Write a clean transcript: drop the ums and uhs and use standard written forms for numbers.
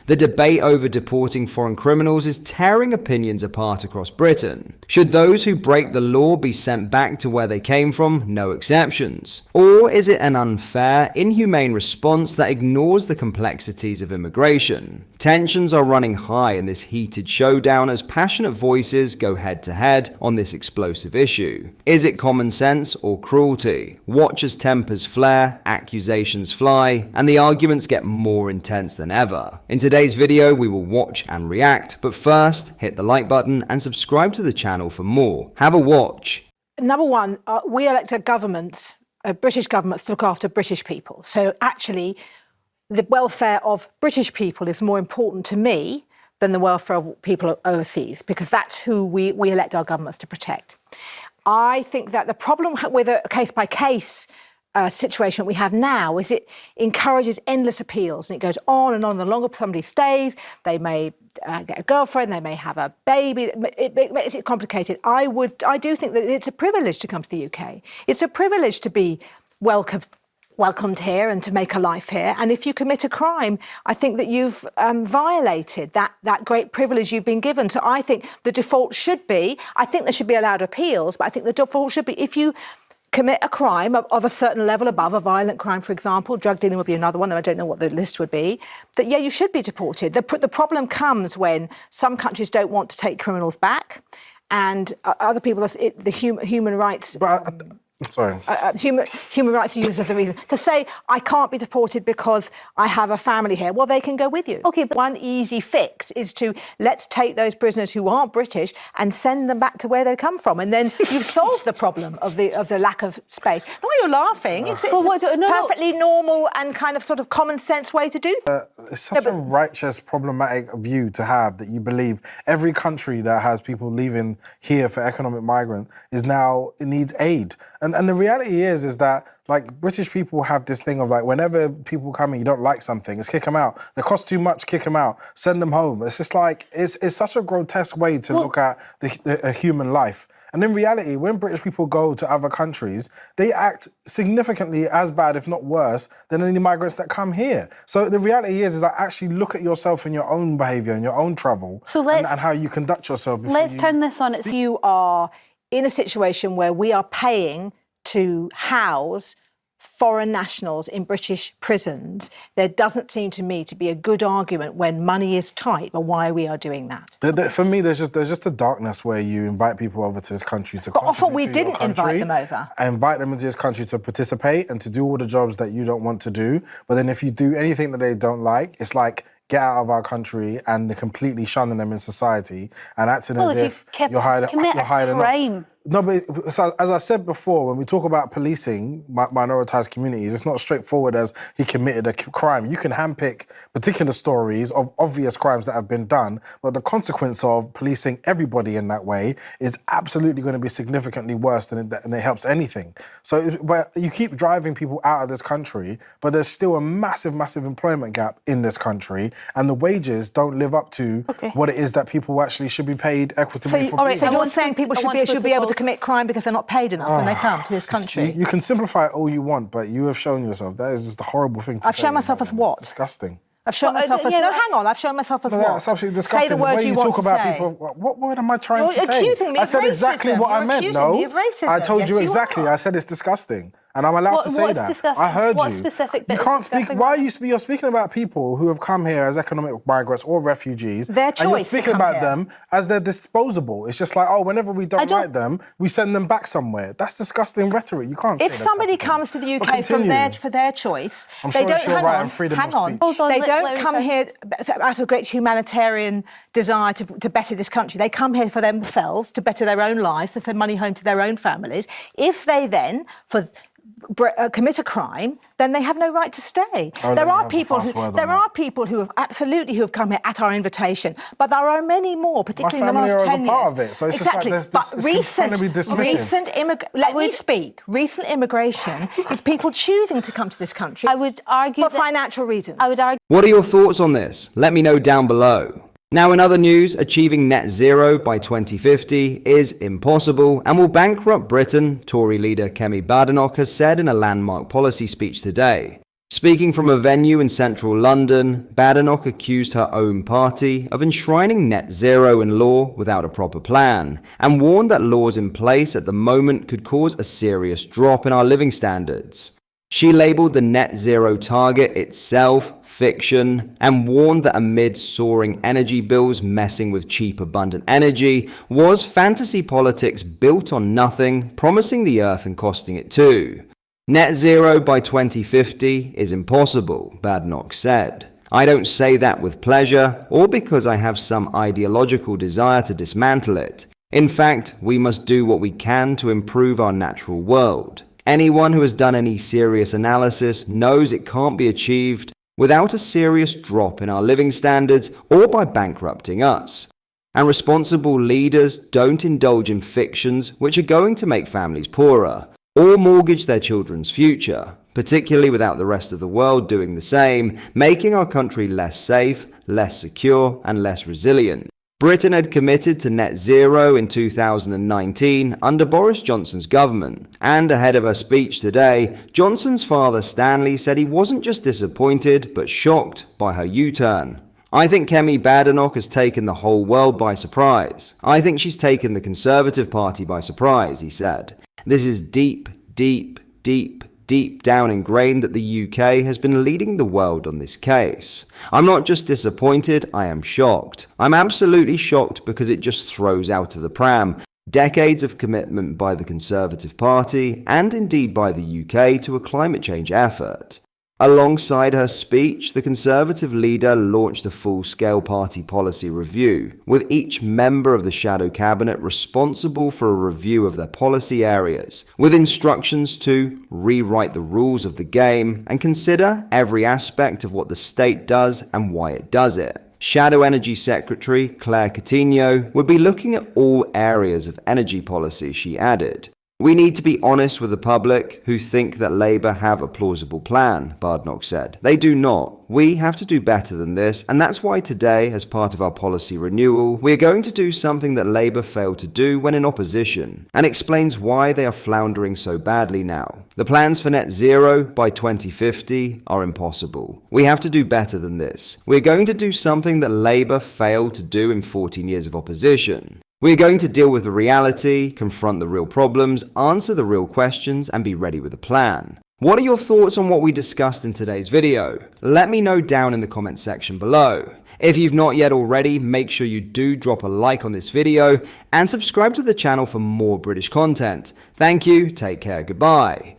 The debate over deporting foreign criminals is tearing opinions apart across Britain. Should those who break the law be sent back to where they came from, no exceptions? Or is it an unfair, inhumane response that ignores the complexities of immigration? Tensions are running high in this heated showdown as passionate voices go head-to-head on this explosive issue. Is it common sense or cruelty? Watch as tempers flare, accusations fly, and the arguments get more intense than ever. In today's video, we will watch and react, but first, hit the like button and subscribe to the channel for more. Have a watch. Number one, we elect a government, British governments, to look after British people. So actually, the welfare of British people is more important to me than the welfare of people overseas, because that's who we elect our governments to protect. I think that the problem with a case-by-case situation we have now is it encourages endless appeals, and it goes on and on. The longer somebody stays, they may get a girlfriend, they may have a baby. It makes it complicated. I do think that it's a privilege to come to the UK. It's a privilege to be welcomed here and to make a life here. And if you commit a crime, I think that you've violated that great privilege you've been given. So I think the default should be, I think there should be allowed appeals, but I think the default should be if you commit a crime of a certain level above, a violent crime, for example, drug dealing would be another one, I don't know what the list would be, that, yeah, you should be deported. The problem comes when some countries don't want to take criminals back, and other people, the human rights... Sorry. Human rights are used as a reason to say, I can't be deported because I have a family here. Well, they can go with you. Okay, but one easy fix is to let's take those prisoners who aren't British and send them back to where they come from. And then you've solved the problem of the lack of space. No, you're laughing. It's a perfectly normal and kind of sort of common sense way to do things. It's such a righteous, problematic view to have, that you believe every country that has people leaving here for economic migrant is now, it needs aid. And the reality is that, like, British people have this thing of, like, whenever people come and you don't like something, it's kick them out. They cost too much, kick them out, send them home. It's just like, it's such a grotesque way to look at a human life. And in reality, when British people go to other countries, they act significantly as bad, if not worse, than any migrants that come here. So the reality is that actually look at yourself and your own behaviour and your own travel, and how you conduct yourself. Let's turn this on. You are in a situation where we are paying to house foreign nationals in British prisons. There doesn't seem to me to be a good argument when money is tight for why we are doing that. For me, there's just a darkness where you invite people over to this country to But often we didn't invite them over. And invite them into this country to participate and to do all the jobs that you don't want to do. But then if you do anything that they don't like, it's like, get out of our country, and they're completely shunning them in society and acting as if you're hiding enough. No, but as I said before, when we talk about policing minoritized communities, it's not straightforward as he committed a crime. You can handpick particular stories of obvious crimes that have been done, but the consequence of policing everybody in that way is absolutely going to be significantly worse than it helps anything. So but you keep driving people out of this country, but there's still a massive, massive employment gap in this country, and the wages don't live up to what it is that people actually should be paid equitably for. So you're saying people should be able to commit crime because they're not paid enough when they come to this country? You can simplify it all you want, but you have shown yourself. That is just a horrible thing to say. I've shown myself as what? It's disgusting. I've shown myself as... No, hang on. I've shown myself as what? That's absolutely disgusting. Say the word you want to say. People, what word am I trying to say? You're accusing me of racism. I said exactly what I meant. No, I told you exactly. I said it's disgusting. And I'm allowed to say that. Disgusting? I heard what you. Specific bit you can't speak. Why are you're speaking about people who have come here as economic migrants or refugees? Their choice. And you're speaking about them as they're disposable. It's just like, oh, whenever we don't like them, we send them back somewhere. That's disgusting rhetoric. You can't. If somebody comes to the UK for their choice, they don't. Hang on. They don't come here out of a great humanitarian desire to better this country. They come here for themselves, to better their own lives, to send money home to their own families. If they then, commit a crime, then they have no right to stay. There are people who have absolutely come here at our invitation, but there are many more, particularly in the last 10 years. My family is a part of it, so it's exactly. Just like recent immigration is people choosing to come to this country. I would argue for financial reasons. I would argue. What are your thoughts on this? Let me know down below. Now, in other news, achieving net zero by 2050 is impossible and will bankrupt Britain, Tory leader Kemi Badenoch has said in a landmark policy speech today. Speaking from a venue in central London, Badenoch accused her own party of enshrining net zero in law without a proper plan, and warned that laws in place at the moment could cause a serious drop in our living standards. She labelled the net zero target itself fiction, and warned that amid soaring energy bills messing with cheap abundant energy was fantasy politics built on nothing, promising the earth and costing it too. Net zero by 2050 is impossible, Badenoch said. I don't say that with pleasure or because I have some ideological desire to dismantle it. In fact, we must do what we can to improve our natural world. Anyone who has done any serious analysis knows it can't be achieved without a serious drop in our living standards or by bankrupting us. And responsible leaders don't indulge in fictions which are going to make families poorer, or mortgage their children's future, particularly without the rest of the world doing the same, making our country less safe, less secure, and less resilient. Britain had committed to net zero in 2019 under Boris Johnson's government, and ahead of her speech today, Johnson's father Stanley said he wasn't just disappointed, but shocked by her U-turn. I think Kemi Badenoch has taken the whole world by surprise. I think she's taken the Conservative Party by surprise, he said. This is deep down ingrained that the UK has been leading the world on this case. I'm not just disappointed, I am shocked. I'm absolutely shocked because it just throws out of the pram decades of commitment by the Conservative Party and indeed by the UK to a climate change effort. Alongside her speech, the Conservative leader launched a full-scale party policy review, with each member of the shadow cabinet responsible for a review of their policy areas, with instructions to rewrite the rules of the game and consider every aspect of what the state does and why it does it. Shadow Energy Secretary Claire Coutinho would be looking at all areas of energy policy, she added. We need to be honest with the public who think that Labour have a plausible plan, Badenoch said. They do not. We have to do better than this, and that's why today, as part of our policy renewal, we are going to do something that Labour failed to do when in opposition, and explains why they are floundering so badly now. The plans for net zero by 2050 are impossible. We have to do better than this. We are going to do something that Labour failed to do in 14 years of opposition. We're going to deal with the reality, confront the real problems, answer the real questions, and be ready with a plan. What are your thoughts on what we discussed in today's video? Let me know down in the comment section below. If you've not yet already, make sure you do drop a like on this video and subscribe to the channel for more British content. Thank you, take care, goodbye.